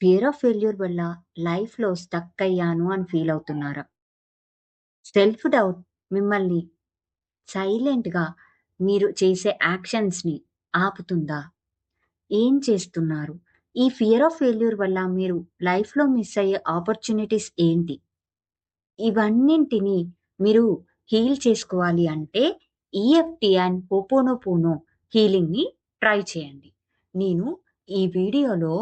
Fear of failure వల్ల లైఫ్‌లో stuck అయ్యాను అని ఫీల్ అవుతున్నారా? సెల్ఫ్ డౌట్ మిమ్మల్ని సైలెంట్‌గా మీరు చేసే యాక్షన్స్‌ని ఆపుతుందా? ఏం చేస్తున్నారు? ఈ ఫియర్ ఆఫ్ ఫెయిల్యూర్ వల్ల మీరు లైఫ్‌లో మిస్ అయ్యే ఆపర్చునిటీస్ ఏంటి? ఇవన్నింటిని మీరు హీల్ చేసుకోవాలి అంటే ఈఎఫ్‌టి అండ్ హోపోనోపోనో హీలింగ్‌ని ట్రై చేయండి. నేను ఈ వీడియోలో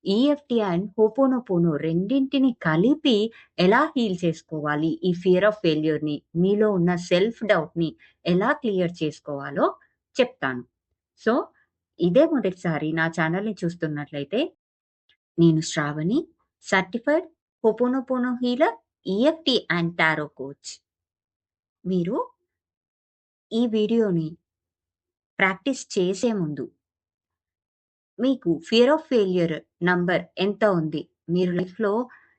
ఈఎఫ్‌టి అండ్ హోపోనోపోనో రెండింటిని కలిపి ఎలా హీల్ చేసుకోవాలి, ఈ ఫియర్ ఆఫ్ ఫెయిల్యూర్‌ని, మీలో ఉన్న సెల్ఫ్ డౌట్‌ని ఎలా క్లియర్ చేసుకోవాలో చెప్తాను. సో, ఇదే మొదటిసారి నా ఛానెల్‌ని చూస్తున్నట్లయితే నేను Shravani, certified ho'oponopono healer, EFT and tarot coach. మీరు ఈ వీడియోని ప్రాక్టీస్ చేసే ముందు మీకు ఫియర్ ఆఫ్ ఫెయిల్యూర్ నంబర్ ఎంత ఉంది? మీరు లైఫ్‌లో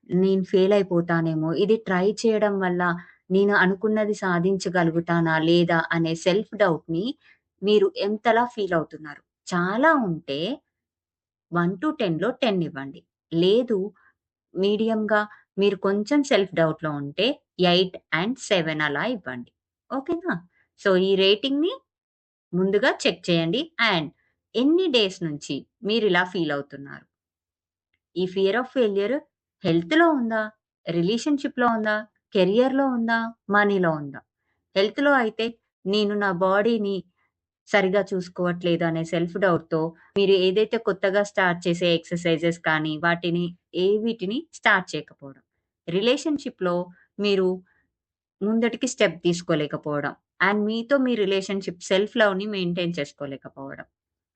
నేను ఫెయిల్ అయిపోతానేమో, ఇది ట్రై చేయడం వల్ల నేను అనుకున్నది సాధించగలుగుతానా? లేదా? అనే సెల్ఫ్ డౌట్‌ని మీరు ఎంతలా ఫీల్ అవుతున్నారు? చాలా ఉంటే 1-10లో 10 ఇవ్వండి. లేదు మీడియంగా మీరు కొంచెం సెల్ఫ్ డౌట్‌లో ఉంటే 8 అండ్ 7 అలా ఇవ్వండి. ఓకేనా? సో, ఈ రేటింగ్‌ని ముందుగా చెక్ చేయండి. అండ్ ఎన్ని డేస్ నుంచి మీరిలా ఫీల్ అవుతున్నారు? ఈ ఫియర్ ఆఫ్ ఫెయిల్యూర్ హెల్త్‌లో ఉందా? రిలేషన్‌షిప్‌లో ఉందా? కెరియర్‌లో ఉందా? మనీలో ఉందా? హెల్త్‌లో అయితే నేను నా బాడీని సరిగ్గా చూసుకోవట్లేదు అనే సెల్ఫ్ డౌట్‌తో మీరు ఏదైతే కొత్తగా స్టార్ట్ చేసే ఎక్సర్‌సైజెస్ కానీ వీటిని స్టార్ట్ చేయకపోవడం. రిలేషన్‌షిప్‌లో మీరు ముందటికి స్టెప్ తీసుకోలేకపోవడం. అండ్ మీతో మీ రిలేషన్‌షిప్ సెల్ఫ్ లవ్‌ని మెయింటైన్ చేసుకోలేకపోవడం.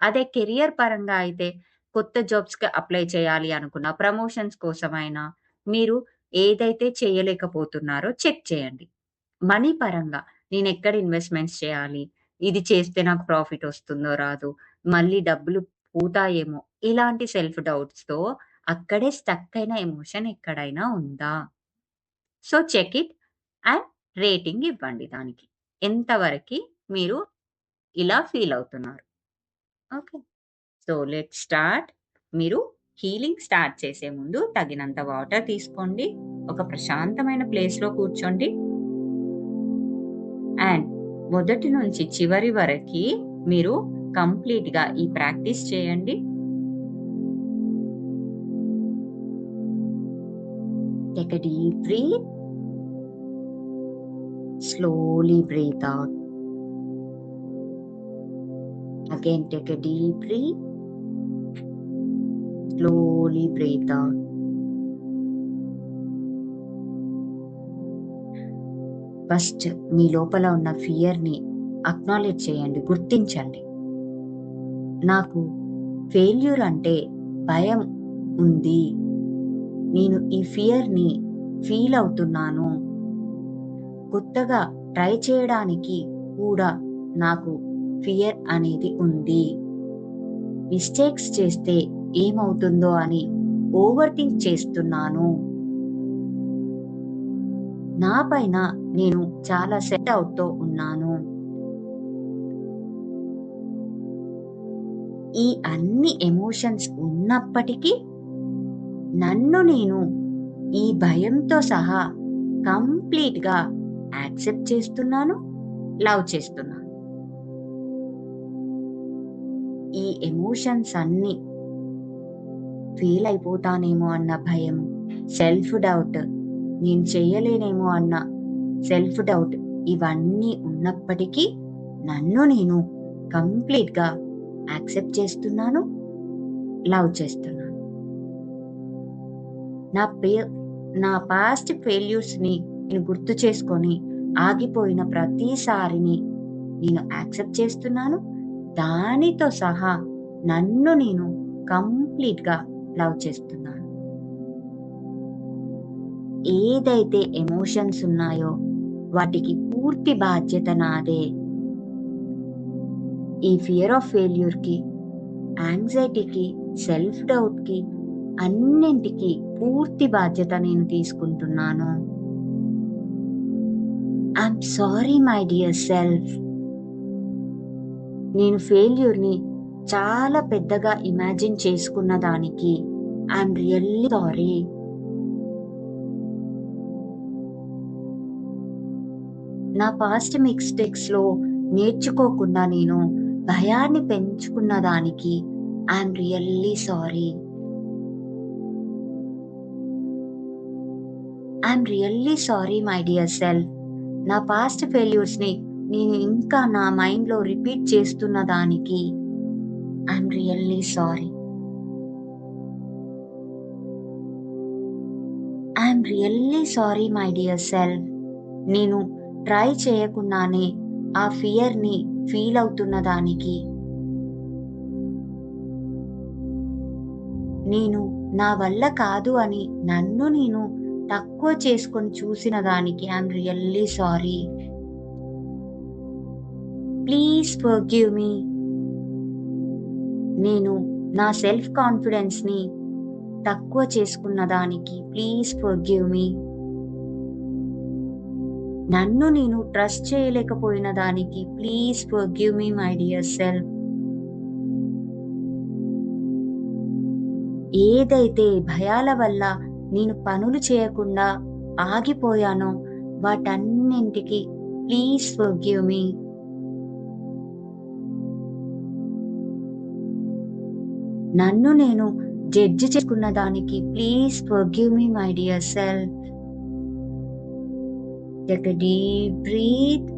అదే కెరియర్ పరంగా అయితే కొత్త జాబ్స్‌కి అప్లై చేయాలి అనుకున్న ప్రమోషన్స్ కోసమైనా మీరు ఏదైతే చేయలేకపోతున్నారో చెక్ చేయండి. మనీ పరంగా నేనెక్కడ ఇన్వెస్ట్‌మెంట్స్ చేయాలి? ఇది చేస్తే నాకు ప్రాఫిట్ వస్తుందో రాదో? మళ్ళీ డబ్బులు పోతాయేమో? ఇలాంటి సెల్ఫ్ డౌట్స్‌తో అక్కడే స్టక్ అయిన ఎమోషన్ ఎక్కడైనా ఉందా? So, check it and rating ఇవ్వండి దానికి. ఎంతవరకి మీరు ఇలా ఫీల్ అవుతున్నారు. ఓకే. So, let's start. మీరు హీలింగ్ స్టార్ట్ చేసే ముందు తగినంత వాటర్ తీసుకోండి. ఒక ప్రశాంతమైన ప్లేస్‌లో కూర్చోండి. అండ్ మొదటి నుంచి చివరి వరకి మీరు కంప్లీట్‌గా ఈ ప్రాక్టీస్ చేయండి. Take a deep breath. Slowly breathe out. Again, take a deep breath. Slowly breathe out. First మీ లోపల ఉన్న ఫియర్‌ని అక్నాలెడ్జ్ చేయండి. గుర్తించండి. నాకు ఫెయిల్యూర్ అంటే భయం ఉంది. నేను ఈ ఫియర్‌ని ఫీల్ అవుతున్నాను. కొత్తగా ట్రై చేయడానికి కూడా నాకు ఫియర్ అనేది ఉంది. మిస్టేక్స్ చేస్తే ఏమవుతుందో అని ఓవర్ థింక్ చేస్తున్నాను. నా పైన నేను చాలా సెట్ అవుట్‌తో ఉన్నాను. ఈ అన్ని ఎమోషన్స్ ఉన్నప్పటికీ నన్ను నేను ఈ భయంతో సహా కంప్లీట్‌గా యాక్సెప్ట్ చేస్తున్నాను. లవ్ చేస్తున్నాను. ఈ ఎమోషన్స్ అన్నీ ఫెయిల్ అయిపోతానేమో అన్న భయం, సెల్ఫ్ డౌట్, నేను చేయలేనేమో అన్న సెల్ఫ్ డౌట్ ఇవన్నీ ఉన్నప్పటికీ నన్ను నేను కంప్లీట్‌గా యాక్సెప్ట్ చేస్తున్నాను. లవ్ చేస్తున్నాను. నా పే నా పాస్ట్ ఫెయిల్యూర్స్‌ని నేను గుర్తు చేసుకొని ఆగిపోయిన ప్రతిసారిని నేను యాక్సెప్ట్ చేస్తున్నాను. దానితో సహా నన్ను నేను కంప్లీట్‌గా లవ్ చేస్తున్నాను. ఏదైతే ఎమోషన్స్ ఉన్నాయో వాటికి పూర్తి బాధ్యత నాదే. ఈ ఫియర్ ఆఫ్ ఫెయిల్యూర్‌కి, యాంగ్జైటీకి, సెల్ఫ్ డౌట్‌కి అన్నింటికి పూర్తి బాధ్యత నేను తీసుకుంటున్నాను. I'm sorry my dear self. నేను ఫెయిల్యూర్‌ని చాలా పెద్దగా ఇమాజిన్ చేసుకున్న దానికి ఐఎమ్ రియల్లీ సారీ. నా పాస్ట్ మిస్టేక్స్లో నేర్చుకోకుండా నేను భయాన్ని పెంచుకున్న దానికి I'm really sorry. I'm really sorry my dear self. నా పాస్ట్ ఫెయిల్యూర్స్ని నేను ఇంకా నా మైండ్లో రిపీట్ చేస్తున్న దానికి I'm really sorry. I'm really sorry my dear self. నేను ట్రై చేయకుండానే ఆ ఫియర్ని ఫీల్ అవుతున్న దానికి, నేను నా వల్ల కాదు అని నన్ను నేను తక్కువ చేసుకొని చూసిన దానికి I'm really sorry. Please forgive మీ. నేను నా సెల్ఫ్ కాన్ఫిడెన్స్ని తక్కువ చేసుకున్న దానికి ప్లీజ్ ఫర్గివ్ మీ. నన్ను నేను ట్రస్ట్ చేయలేకపోయిన దానికి please forgive me my dear self. ఏదైతే భయాల వల్ల నేను పనులు చేయకుండా ఆగిపోయానో వాటన్నింటికి ప్లీజ్ ఫర్గివ్ మీ. నన్ను నేను జడ్జి చేసుకున్న దానికి please forgive me my dear self. Take a deep breath.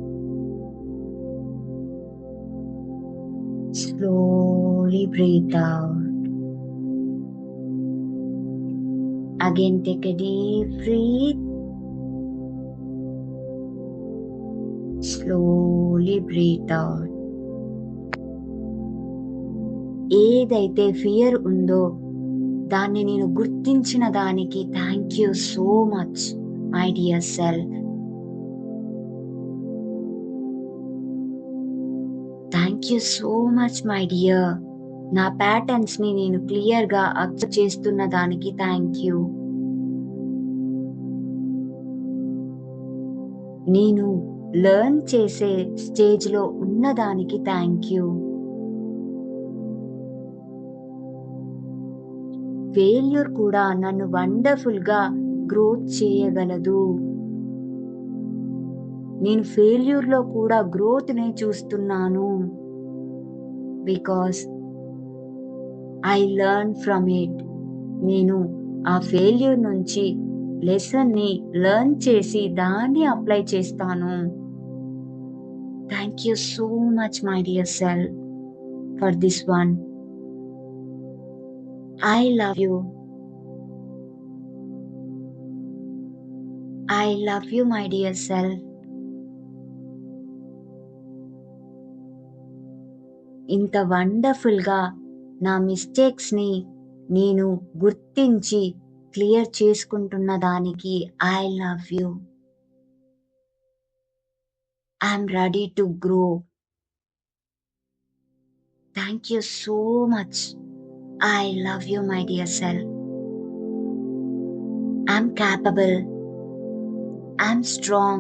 Slowly breathe out. Again take a deep breath. Slowly breathe out. ఏదైతే ఫియర్ ఉందో దాన్ని నేను గుర్తించిన దానికి thank you so much my dear self. Thank you so much my dear. నా ప్యాటర్న్స్ని నేను క్లియర్గా observe చేస్తున్న దానికి థ్యాంక్ యూ. నేను లెర్న్ చేసే స్టేజ్లో ఉన్నదానికి థ్యాంక్ యూ. ఫెయిల్యూర్ కూడా నన్ను వండర్ఫుల్గా గ్రోత్ చేయగలదు. నేను ఫెయిల్యూర్లో కూడా గ్రోత్నే చూస్తున్నాను. Because I learn from it. నేను ఆ ఫెయిల్యూర్ నుంచి లెసన్ని లెర్న్ చేసి దాన్ని అప్లై చేస్తాను. Thank you so much my dear self for this one. I love you. I love you my dear self. ఇంత వండర్ఫుల్గా నా మిస్టేక్స్ని నేను గుర్తించి క్లియర్ చేసుకుంటున్న దానికి I love you. I'm ready to grow. Thank you so much. I love you my dear self. I'm capable. I'm strong.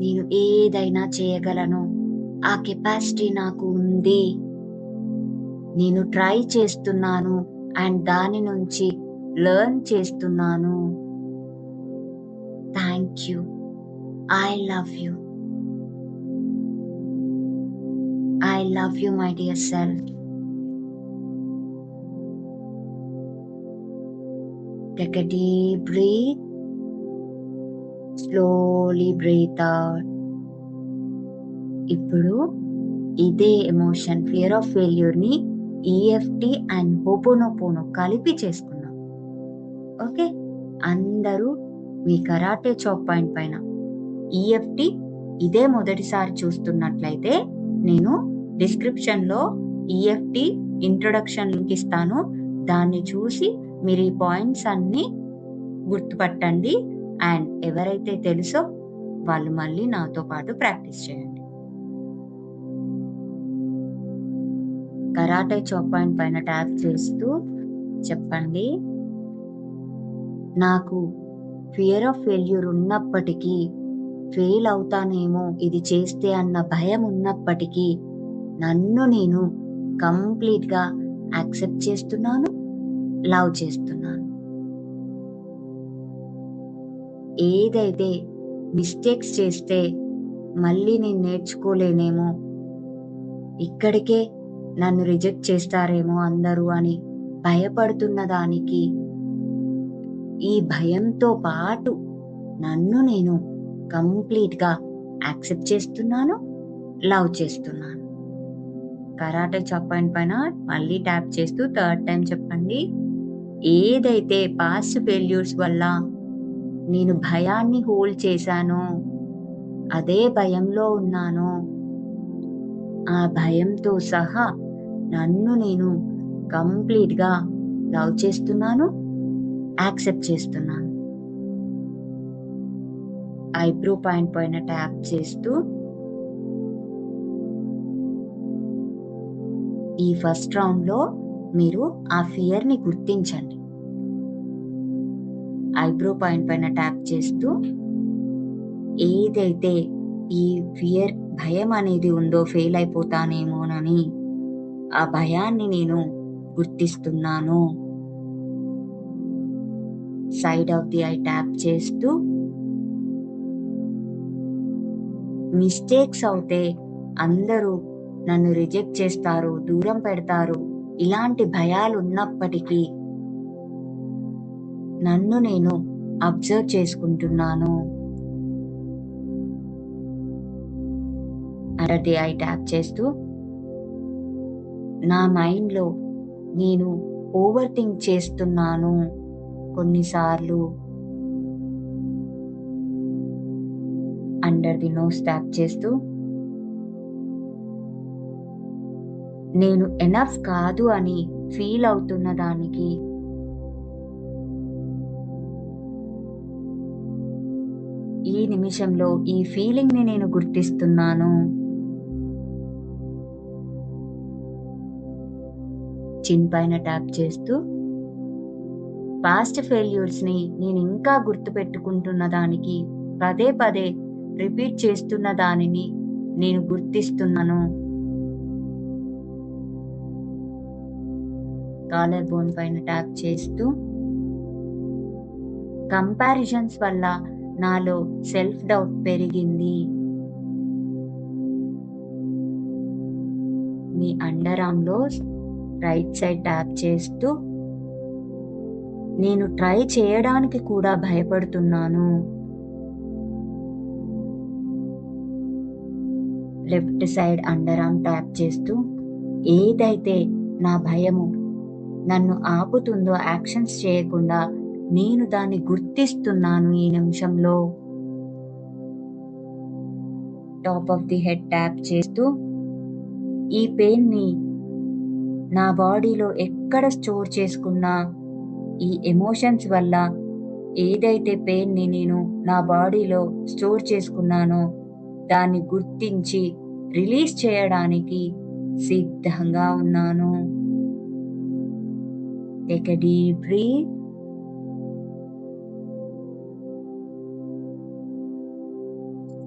నేను ఏదైనా చేయగలను. ఆ కెపాసిటీ నాకు ఉంది. నేను ట్రై చేస్తున్నాను అండ్ దాని నుంచి లెర్న్ చేస్తున్నాను. Thank you. I love you. I love you my dear self. Take a deep breath. Slowly breathe out. ఇప్పుడు ఇదే ఎమోషన్ ఫియర్ ఆఫ్ ఫెయిల్యూర్ని EFT అండ్ హోపోనోపోనో కలిపి చేసుకున్నాం. ఓకే, అందరూ మీ కరాటే చాక్ పాయింట్ పైన EFT ఇదే మొదటిసారి చూస్తున్నట్లయితే నేను డిస్క్రిప్షన్లో EFT ఇంట్రొడక్షన్ లింక్ ఇస్తాను. దాన్ని చూసి మీరు ఈ పాయింట్స్ అన్నీ గుర్తుపట్టండి. అండ్ ఎవరైతే తెలుసో వాళ్ళు మళ్ళీ నాతో పాటు ప్రాక్టీస్ చేయండి. కరాటే చాక్ పాయింట్ పైన ట్యాప్ చేస్తూ చెప్పండి, నాకు ఫియర్ ఆఫ్ ఫెయిల్యూర్ ఉన్నప్పటికీ, ఫెయిల్ అవుతానేమో ఇది చేస్తే అన్న భయం ఉన్నప్పటికీ నన్ను నేను కంప్లీట్గా యాక్సెప్ట్ చేస్తున్నాను, లవ్ చేస్తున్నాను. ఏదైతే మిస్టేక్స్ చేస్తే మళ్ళీ నేను నేర్చుకోలేనేమో, ఇక్కడికే నన్ను రిజెక్ట్ చేస్తారేమో అందరూ అని భయపడుతున్న దానికి, ఈ భయంతో పాటు నన్ను నేను కంప్లీట్‌గా యాక్సెప్ట్ చేస్తున్నాను, లవ్ చేస్తున్నాను. కరాటే చాప్ పాయింట్ పైన మళ్ళీ ట్యాప్ చేస్తూ థర్డ్ టైం చెప్పండి. ఏదైతే పాస్ట్ ఫెయిల్యూర్స్ వల్ల నేను భయాన్ని హోల్డ్ చేశానో, అదే భయంలో ఉన్నానో, ఆ భయంతో సహా నన్ను నేను కంప్లీట్‌గా లవ్ చేస్తున్నాను, యాక్సెప్ట్ చేస్తున్నాను. ఐబ్రో పాయింట్ పైన ట్యాప్ చేస్తూ ఈ ఫస్ట్ రౌండ్‌లో మీరు ఆ ఫియర్‌ని గుర్తించండి. ఐబ్రో పాయింట్ పైన ట్యాప్ చేస్తూ ఏదైతే ఈ ఫియర్ భయం అనేది ఉందో ఫెయిల్ అయిపోతానేమోనని, ఆ భయాన్ని నేను గుర్తిస్తున్నాను. Side of the eye tap చేస్తూ మిస్టేక్స్ అవుతే అందరూ నన్ను రిజెక్ట్ చేస్తారు, దూరం పెడతారు, ఇలాంటి భయాలు ఉన్నప్పటికీ నన్ను నేను అబ్జర్వ్ చేసుకుంటున్నాను. అండర్ ది ఐ ట్యాప్ చేస్తూ నా మైండ్‌లో నేను ఓవర్ థింక్ చేస్తున్నాను కొన్నిసార్లు. అండర్ ది నోస్ ట్యాప్ చేస్తూ నేను ఎనఫ్ కాదు అని ఫీల్ అవుతున్న దానికి ఈ నిమిషంలో ఈ ఫీలింగ్‌ని నేను గుర్తిస్తున్నాను. చిన్ పైన ట్యాప్ చేస్తూ పాస్ట్ ఫెయిల్యూర్స్‌ని నేను ఇంకా గుర్తుపెట్టుకుంటున్న దానికి, పదే పదే రిపీట్ చేస్తున్న దానిని నేను గుర్తిస్తున్నాను. కాలర్ బోన్ పైన ట్యాప్ చేస్తూ కంపారిజన్స్ వల్ల నాలో సెల్ఫ్ డౌట్ పెరిగింది. మీ అండర్ ఆర్మ్‌లో రైట్ సైడ్ ట్యాప్ చేస్తూ నేను ట్రై చేయడానికి కూడా భయపడుతున్నాను. Left side under arm tap చేస్తూ ఏదైతే నా భయము నన్ను ఆపుతుందో యాక్షన్స్ చేయకుండా, నేను దాన్ని గుర్తిస్తున్నాను ఈ నిమిషంలో. Top of the head tap చేస్తూ ఈ పెయిన్ని నా బాడీలో ఎక్కడ స్టోర్ చేసుకున్నా, ఈ ఎమోషన్స్ వల్ల ఏదైతే పెయిన్ని నేను నా బాడీలో స్టోర్ చేసుకున్నానో దాన్ని గుర్తించి రిలీజ్ చేయడానికి సిద్ధంగా ఉన్నాను. Take a deep breath.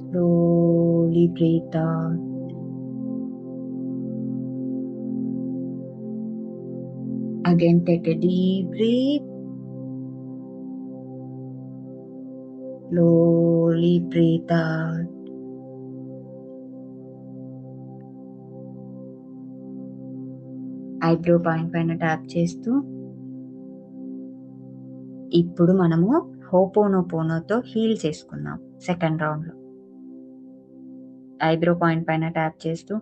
Slowly breathe out. Again, take a deep breath. Slowly breathe out. Eyebrow point పైన ట్యాప్ చేస్తూ ఇప్పుడు మనము హోపోనోపోనోతో హీల్ చేసుకుందాం సెకండ్ రౌండ్‌లో. ఐబ్రో పాయింట్ పైన ట్యాప్ చేస్తూ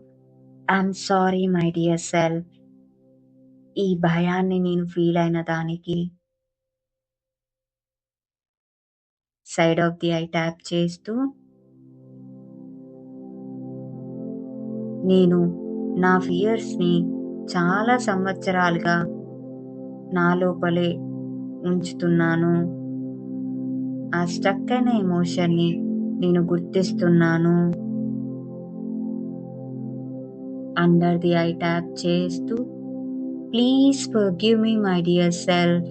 I'm sorry my dear self. ఈ భయాన్ని నేను ఫీల్ అయిన దానికి. Side of the eye tap చేస్తూ నేను నా ఫియర్స్‌ని చాలా సంవత్సరాలుగా నా లోపలే ఉంచుతున్నాను. ఆ స్టక్ అయిన ఎమోషన్‌ని నేను గుర్తిస్తున్నాను. అండర్ ది ఐ ట్యాప్ చేస్తూ please forgive me my dear self.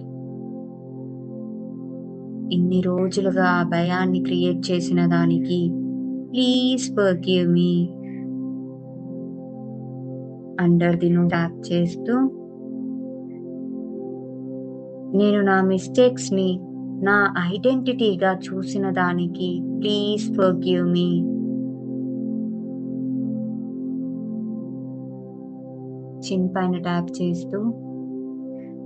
ఇన్ని రోజులుగా ఆ భయాన్ని క్రియేట్ చేసిన దానికి please forgive me. Under the nose tap చేస్తూ నేను నా మిస్టేక్స్ని నా ఐడెంటిటీగా చూసిన దానికి ప్లీజ్ ఫర్గివ్ మీ. చిన్ పైన ట్యాప్ చేస్తూ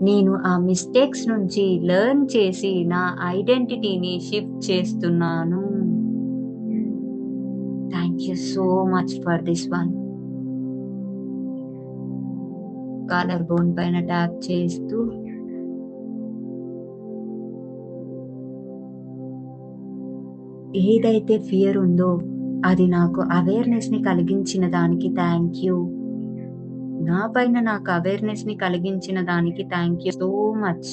నేను ఆ మిస్టేక్స్ నుంచి లెర్న్ చేసి నా ఐడెంటిటీని షిఫ్ట్ చేస్తున్నాను. Thank you so much for this one. Collar bone పైన ట్యాప్ చేస్తూ ఏదైతే ఫియర్ ఉందో అది నాకు అవేర్నెస్ ని కలిగించిన దానికి థ్యాంక్ యూ. నా పైన నాకు అవేర్నెస్ ని కలిగించిన దానికి thank you so much.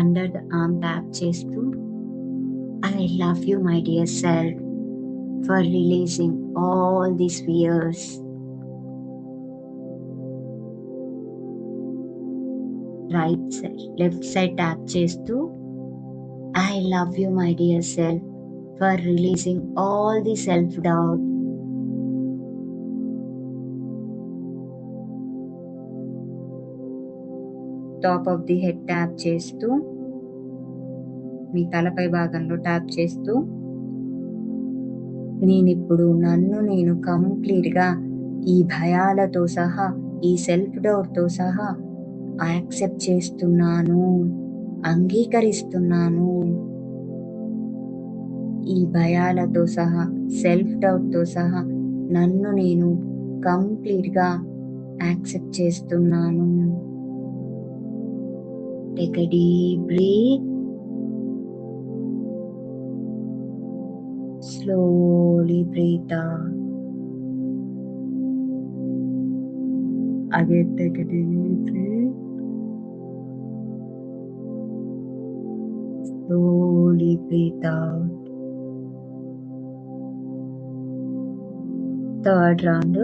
Under the arm tap చేస్తూ I love you my dear self for releasing all these fears. Left side tap చేస్తూ I love you my dear self for releasing all the self doubt. Top of the head tap చేస్తూ మీ తలపై భాగంలో tap చేస్తూ నేనిప్పుడు నన్ను నేను కంప్లీట్గా ఈ భయాలతో సహా ఈ సెల్ఫ్ డౌట్తో సహా యాక్సెప్ట్ చేస్తున్నాను, అంగీకరిస్తున్నాను. ఈ భయాలతో సహా సెల్ఫ్ డౌట్తో సహా నన్ను నేను కంప్లీట్గా యాక్సెప్ట్ చేస్తున్నాను. Take a deep breath. Slowly breathe out. Again take a deep breath. Slowly breathe out. Third round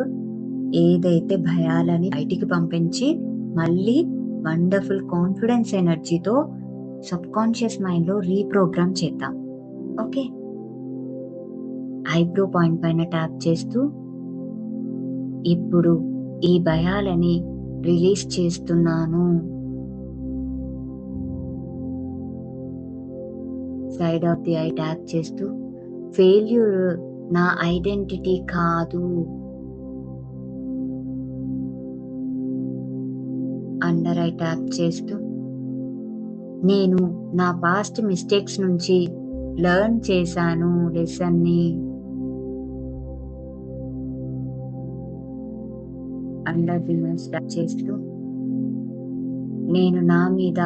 ఏదైతే భయాలని బయటికి పంపించి మళ్ళీ వండర్ఫుల్ కాన్ఫిడెన్స్ ఎనర్జీతో సబ్ కాన్షియస్ మైండ్లో రీప్రోగ్రామ్ చేద్దాం. ఓకే, ఐబ్రో పాయింట్ పైన ట్యాప్ చేస్తూ ఇప్పుడు ఈ భయాలని రిలీజ్ చేస్తున్నాను. Side of the eye tap చేస్తూ ఫెయిల్యూర్ నా ఐడెంటిటీ కాదు. అండర్ ఐ ట్యాప్ చేస్తూ నేను నా పాస్ట్ మిస్టేక్స్ నుంచి లెర్న్ చేశాను లెసన్ని. అండర్ ది నోస్ ట్యాప్ చేస్తూ నేను నా మీద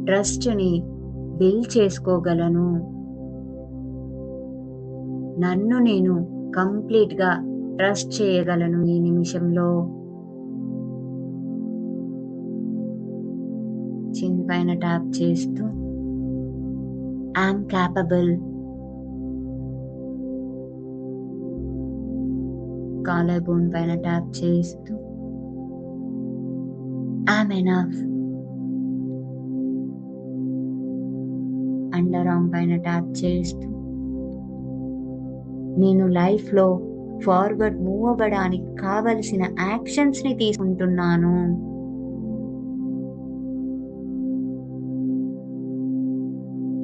ట్రస్ట్ని బిల్డ్ చేసుకోగలను. నన్ను నేను కంప్లీట్గా ట్రస్ట్ చేయగలను ఈ నిమిషంలో. చిన్ పైన ట్యాప్ చేస్తూ ఐఎమ్ క్యాపబుల్. కాలర్ బోన్ పైన ట్యాప్ చేస్తూ ఐఎమ్ ఎనఫ్. అండర్ ఆర్మ్ పైన ట్యాప్ చేస్తూ నేను లైఫ్లో ఫార్వర్డ్ మూవ్ అవ్వడానికి కావలసిన యాక్షన్స్ని తీసుకుంటున్నాను.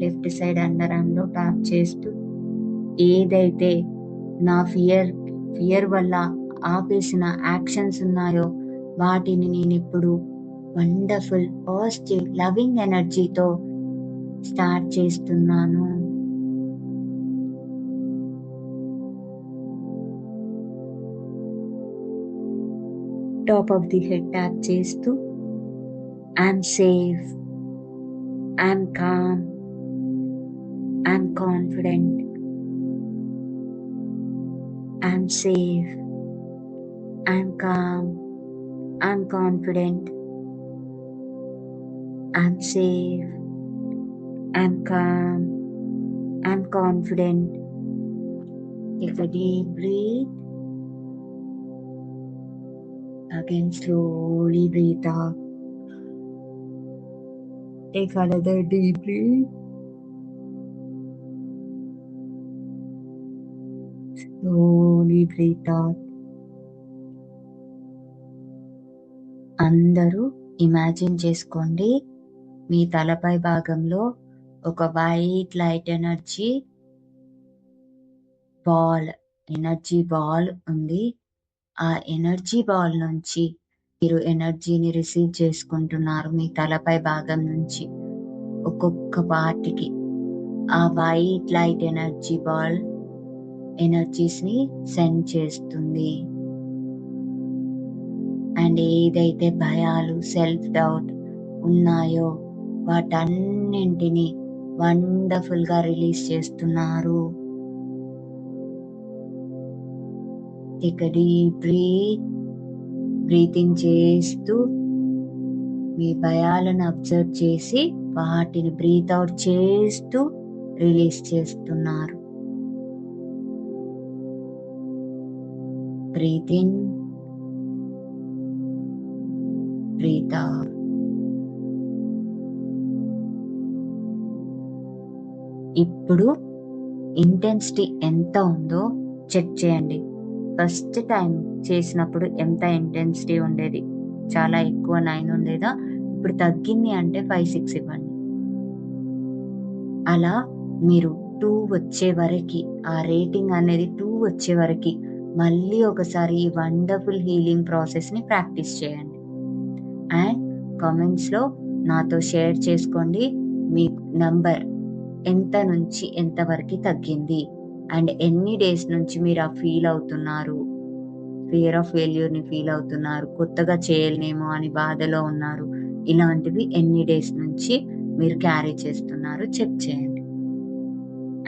లెఫ్ట్ సైడ్ అండర్ ఆర్మ్లో ట్యాప్ చేస్తూ ఏదైతే నా ఫియర్ వల్ల ఆపేసిన యాక్షన్స్ ఉన్నాయో వాటిని నేను ఇప్పుడు వండర్ఫుల్ పాజిటివ్ లవింగ్ ఎనర్జీతో స్టార్ట్ చేస్తున్నాను. Top of the head tap చేస్తూ I'm safe, I'm calm, I'm confident. I'm safe, I'm calm, I'm confident. I'm safe, I'm calm, I'm confident. Take a deep breath. Again, slowly breathe out. Take another deep breath. Slowly breathe out. అందరూ imagine చేసుకోండి, మీ తలపై భాగంలో ఒక white light energy ball ఉంది. ఆ energy ball నుంచి మీరు ఎనర్జీని రిసీవ్ చేసుకుంటున్నారు. మీ తలపై భాగం నుంచి ఒక్కొక్క పార్ట్కి ఆ వైట్ లైట్ ఎనర్జీ బాల్ ఎనర్జీస్ని సెండ్ చేస్తుంది. అండ్ ఏదైతే భయాలు, సెల్ఫ్ డౌట్ ఉన్నాయో వాటన్నింటినీ వండర్ఫుల్గా రిలీజ్ చేస్తున్నారు. టేక్ డీప్ బ్రీతింగ్ చేస్తూ మీ భయాలను అబ్జర్వ్ చేసి వాటిని బ్రీత్ అవుట్ చేస్తూ రిలీజ్ చేస్తున్నారు. Breathe in, breathe out. ఇప్పుడు ఇంటెన్సిటీ ఎంత ఉందో చెక్ చేయండి. ఫస్ట్ టైం చేసినప్పుడు ఎంత ఇంటెన్సిటీ ఉండేది? చాలా ఎక్కువ 9 ఉండేదా? ఇప్పుడు తగ్గింది అంటే 5, 6 ఇవ్వండి. అలా మీరు 2 వచ్చే వరకు, ఆ రేటింగ్ అనేది 2 వచ్చే వరకు మళ్ళీ ఒకసారి ఈ వండర్ఫుల్ హీలింగ్ ప్రాసెస్ని ప్రాక్టీస్ చేయండి. అండ్ కామెంట్స్లో నాతో షేర్ చేసుకోండి మీ నంబర్ ఎంత నుంచి ఎంత వరకు తగ్గింది అండ్ ఎన్ని డేస్ నుంచి మీరు ఆ ఫీల్ అవుతున్నారు, ఫియర్ ఆఫ్ ఫెయిల్యూర్ని ఫీల్ అవుతున్నారు, కొత్తగా చేయలేమో అని బాధలో ఉన్నారు. ఇలాంటివి ఎన్ని డేస్ నుంచి మీరు క్యారీ చేస్తున్నారు చెక్ చేయండి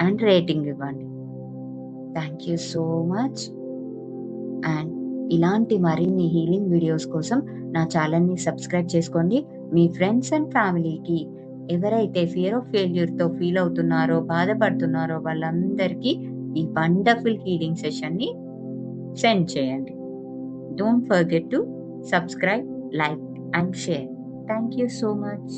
అండ్ రేటింగ్ ఇవ్వండి. Thank you so much. And ఇలాంటి మరిన్ని హీలింగ్ వీడియోస్ కోసం నా ఛానల్ని సబ్స్క్రైబ్ చేసుకోండి. మీ ఫ్రెండ్స్ అండ్ ఫ్యామిలీకి ఎవరైతే ఫియర్ ఆఫ్ ఫెయిల్యూర్తో ఫీల్ అవుతున్నారో, బాధపడుతున్నారో వాళ్ళందరికీ ఈ వండర్ఫుల్ హీలింగ్ సెషన్ని సెండ్ చేయండి. Don't forget to subscribe, like and share. Thank you so much.